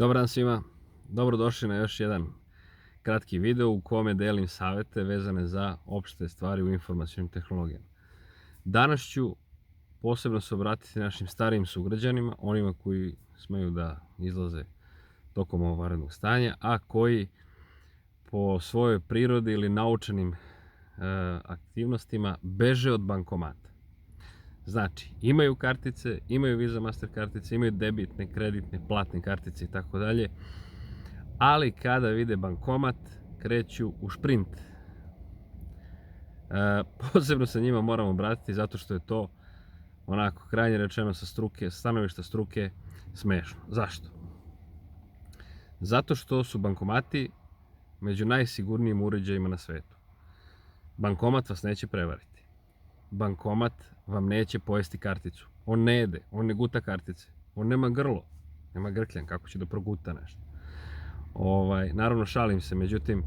Dobar dan svima, dobrodošli na još jedan kratki video u kome delim savete vezane za opšte stvari u informacionim tehnologijama. Danas ću posebno se obratiti našim starijim sugrađanima, onima koji smeju da izlaze tokom ovog vanrednog stanja, a koji po svojoj prirodi ili naučenim aktivnostima beže od bankomata. Znači, imaju kartice, imaju Visa, Master kartice, imaju debitne, kreditne, platne kartice i tako dalje, ali kada vide bankomat, kreću u šprint. Posebno se njima moram obratiti zato što je to, onako, krajnje rečeno sa stanovišta struke, smešno. Zašto? Zato što su bankomati među najsigurnijim uređajima na svetu. Bankomat vas neće prevariti. Bankomat vam neće pojesti karticu. On ne jede, on ne guta kartice. On nema grlo, nema grkljan, kako će da proguta nešto. Naravno, šalim se, međutim,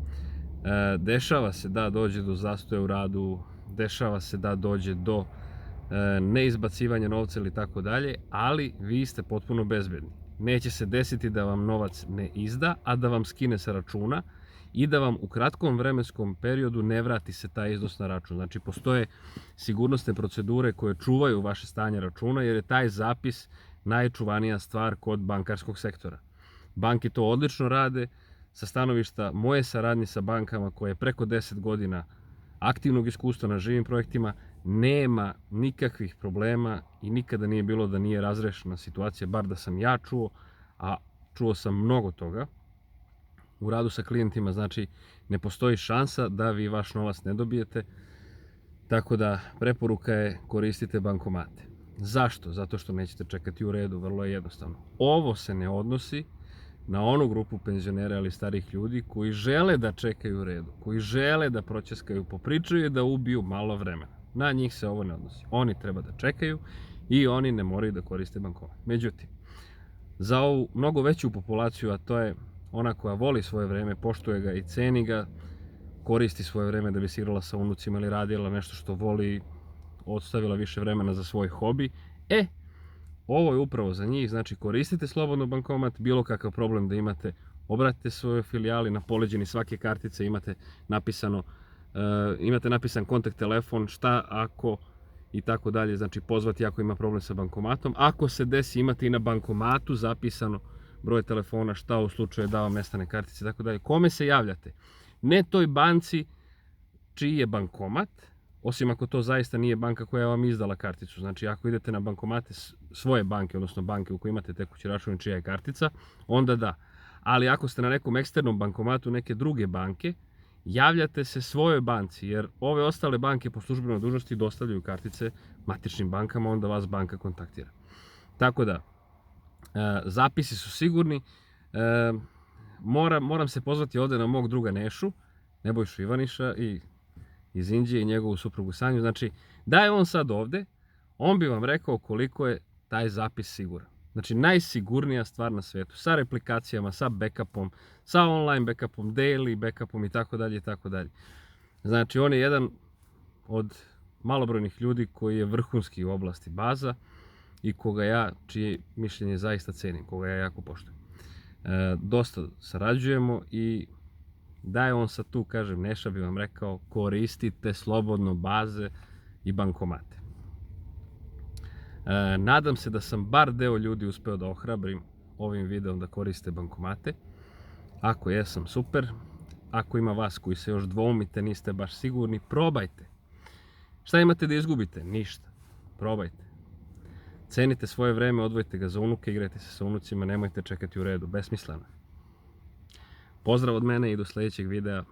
dešava se da dođe do zastoja u radu, dešava se da dođe do neizbacivanja novca ili tako dalje, ali vi ste potpuno bezbedni. Neće se desiti da vam novac ne izda, a da vam skine sa računa i da vam u kratkom vremenskom periodu ne vrati se taj iznos na račun. Znači, postoje sigurnosne procedure koje čuvaju vaše stanje računa, jer je taj zapis najčuvanija stvar kod bankarskog sektora. Banke to odlično rade. Sa stanovišta moje saradnje sa bankama, koje je preko 10 godina aktivnog iskustva na živim projektima, nema nikakvih problema i nikada nije bilo da nije razrešena situacija, bar da sam ja čuo, a čuo sam mnogo toga u radu sa klijentima. Znači, ne postoji šansa da vi vaš novac ne dobijete, tako da preporuka je koristite bankomate. Zašto? Zato što nećete čekati u redu, vrlo je jednostavno. Ovo se ne odnosi na onu grupu penzionera ili starih ljudi koji žele da čekaju u redu, koji žele da proćeskaju, popričaju i da ubiju malo vremena. Na njih se ovo ne odnosi. Oni treba da čekaju i oni ne moraju da koriste bankomat. Međutim, za ovu mnogo veću populaciju, a to je ona koja voli svoje vreme, poštuje ga i ceni ga, koristi svoje vreme da bi se igrala sa unucima ili radila nešto što voli, odstavila više vremena za svoj hobi, ovo je upravo za njih. Znači, koristite slobodno bankomat, bilo kakav problem da imate, obratite svojoj filijali, na poleđini svake kartice imate napisan kontakt telefon, šta ako i tako dalje, znači pozvati ako ima problem sa bankomatom. Ako se desi, imate i na bankomatu zapisano broj telefona, šta u slučaju da vam nestane kartice i tako dalje. Kome se javljate? Ne toj banci čiji je bankomat, osim ako to zaista nije banka koja vam izdala karticu. Znači, ako idete na bankomate svoje banke, odnosno banke u kojoj imate tekući račun i čija je kartica, onda da. Ali ako ste na nekom eksternom bankomatu neke druge banke, javljate se svojoj banci, jer ove ostale banke po službenoj dužnosti dostavljaju kartice matičnim bankama, onda vas banka kontaktira. Tako da, zapisi su sigurni. Moram se pozvati ovde na mog druga Nešu, Nebojšu Ivaniša iz Inđije i njegovu suprugu Sanju. Znači, da je on sad ovde, on bi vam rekao koliko je taj zapis siguran. Znači, najsigurnija stvar na svetu, sa replikacijama, sa backupom, sa online backupom, daily backupom i tako dalje i tako dalje. Znači, on je jedan od malobrojnih ljudi koji je vrhunski u oblasti baza i čije mišljenje zaista cenim, koga ja jako poštujem. Dosta sarađujemo i da je on sad tu, kažem, Neša bi vam rekao, koristite slobodno baze i bankomate. Nadam se da sam bar deo ljudi uspeo da ohrabrim ovim videom da koriste bankomate. Ako jesam, super. Ako ima vas koji se još dvoumite, niste baš sigurni, probajte. Šta imate da izgubite? Ništa. Probajte. Cenite svoje vreme, odvojite ga za unuke, igrajte se sa unucima, nemojte čekati u redu, besmisleno. Pozdrav od mene i do sljedećeg videa.